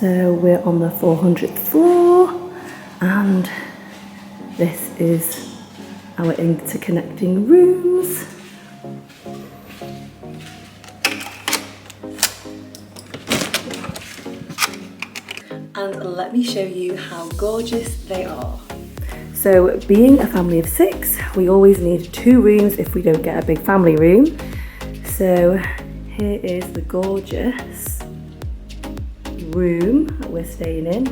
So we're on the 400th floor, and this is our interconnecting rooms. And let me show you how gorgeous they are. So being a family of 6, we always need 2 rooms if we don't get a big family room. So here is the gorgeous room that we're staying in,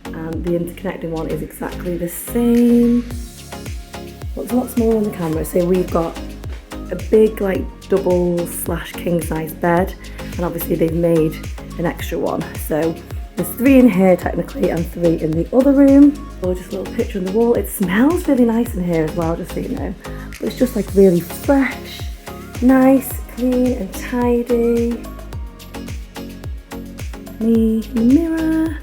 and the interconnecting one is exactly the same. Looks a lot smaller on the camera. So we've got a big like double/king size bed, and obviously they've made an extra one. So there's 3 in here technically and 3 in the other room. Gorgeous little picture on the wall. It smells really nice in here as well, just so you know. But it's just like really fresh, nice, clean and tidy. Me in the mirror.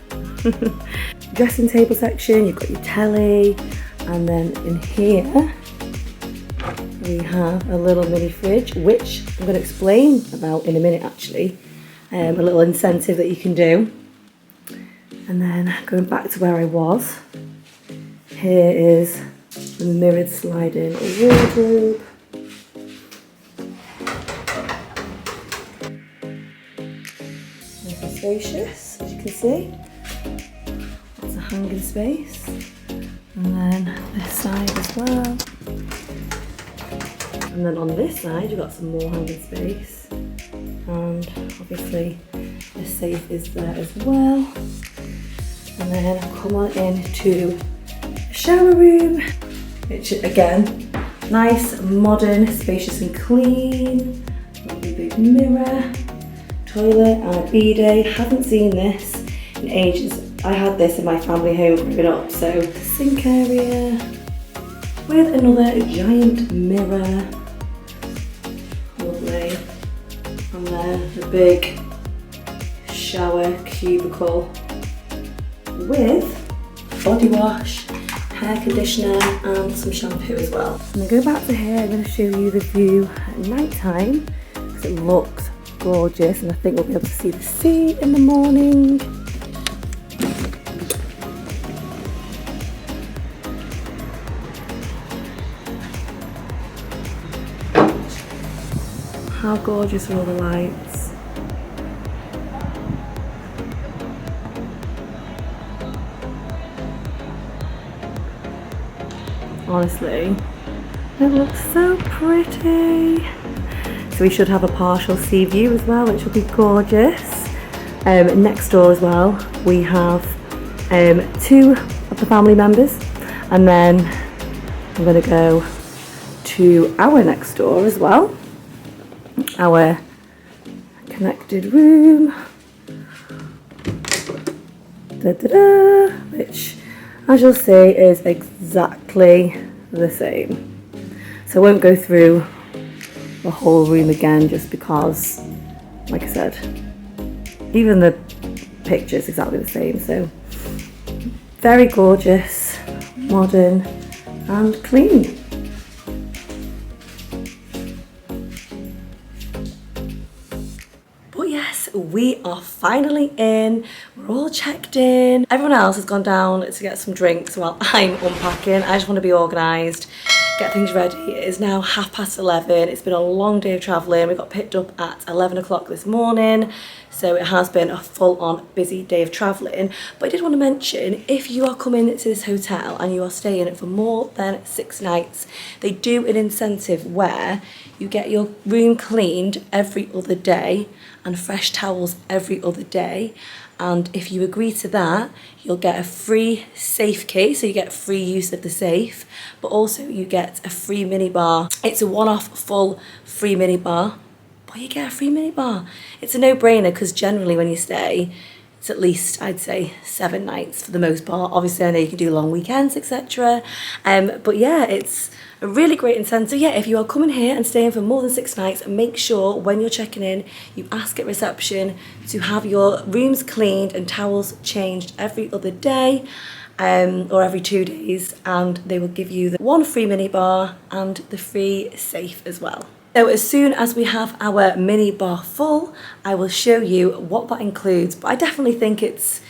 Dressing table section, you've got your telly, and then in here we have a little mini fridge, which I'm going to explain about in a minute actually. A little incentive that you can do. And then going back to where I was, here is the mirrored sliding wardrobe. Nice and spacious, as you can see. That's a hanging space. And then this side as well. And then on this side, you've got some more hanging space. And obviously, the safe is there as well. And then come on into the shower room, which again, nice, modern, spacious and clean. Lovely big mirror, toilet and a bidet. Haven't seen this in ages. I had this in my family home growing up. So sink area with another giant mirror. Lovely. And then the big shower cubicle with body wash, hair conditioner and some shampoo as well. I'm going to go back to here. I'm going to show you the view at night time because it looks gorgeous, and I think we'll be able to see the sea in the morning. How gorgeous are all the lights? Honestly, it looks so pretty. So we should have a partial sea view as well, which will be gorgeous. Next door as well, we have 2 of the family members, and then I'm going to go to our next door as well, our connected room, which, as you'll see, is exactly the same. So I won't go through the whole room again just because, like I said, even the picture is exactly the same. So very gorgeous, modern and clean. But yes, we are finally in. We're all checked in. Everyone else has gone down to get some drinks while I'm unpacking. I just want to be organised, get things ready. It is now 11:30. It's been a long day of travelling. We got picked up at 11 o'clock this morning. So it has been a full-on busy day of travelling. But I did want to mention, if you are coming to this hotel and you are staying for more than 6 nights, they do an incentive where you get your room cleaned every other day and fresh towels every other day. And if you agree to that, you'll get a free safe key, so you get free use of the safe, but also you get a free minibar. It's a one-off full free minibar, but you get a free minibar. It's a no-brainer because generally when you stay, it's at least, I'd say, 7 nights for the most part. Obviously, I know you can do long weekends, etc. But yeah, it's a really great incentive. Yeah, if you are coming here and staying for more than 6 nights, make sure when you're checking in, you ask at reception to have your rooms cleaned and towels changed every other day or every 2 days, and they will give you the 1 free minibar and the free safe as well. So as soon as we have our mini bar full, I will show you what that includes. But I definitely think it's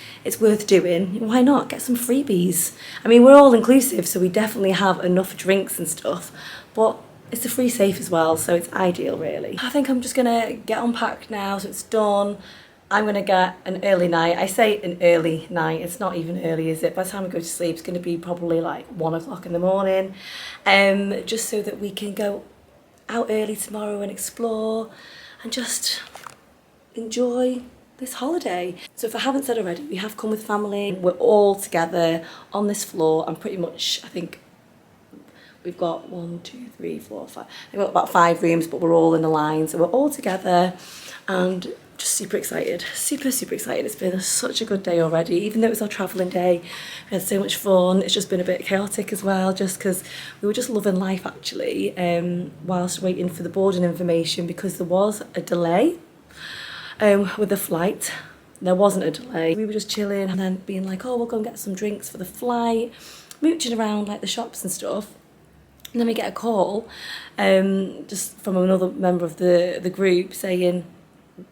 worth doing. Why not? Get some freebies. I mean, we're all inclusive, so we definitely have enough drinks and stuff. But it's a free safe as well, so it's ideal really. I think I'm just gonna get unpacked now, so it's done. I'm gonna get an early night. I say an early night, it's not even early, is it? By the time I go to sleep, it's gonna be probably like 1 o'clock in the morning. Just so that we can go out early tomorrow and explore and just enjoy this holiday. So if I haven't said already, we have come with family. We're all together on this floor, and pretty much, I think we've got 1, 2, 3, 4, 5. We've got about 5 rooms, but we're all in a line, so we're all together and just super excited. Super excited. It's been such a good day already, even though it was our travelling day. We had so much fun. It's just been a bit chaotic as well, just because we were just loving life actually, whilst waiting for the boarding information, because there was a delay with the flight. There wasn't a delay. We were just chilling and then being like, oh, we'll go and get some drinks for the flight, mooching around like the shops and stuff. And then we get a call just from another member of the group saying,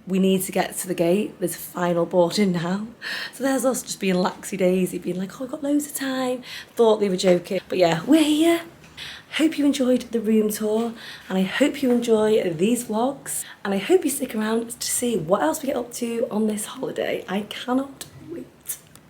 we need to get to the gate, there's final boarding now. So there's us just being laxy-daisy, being like, oh, I've got loads of time. Thought they were joking. But yeah, we're here. Hope you enjoyed the room tour, and I hope you enjoy these vlogs, and I hope you stick around to see what else we get up to on this holiday. I cannot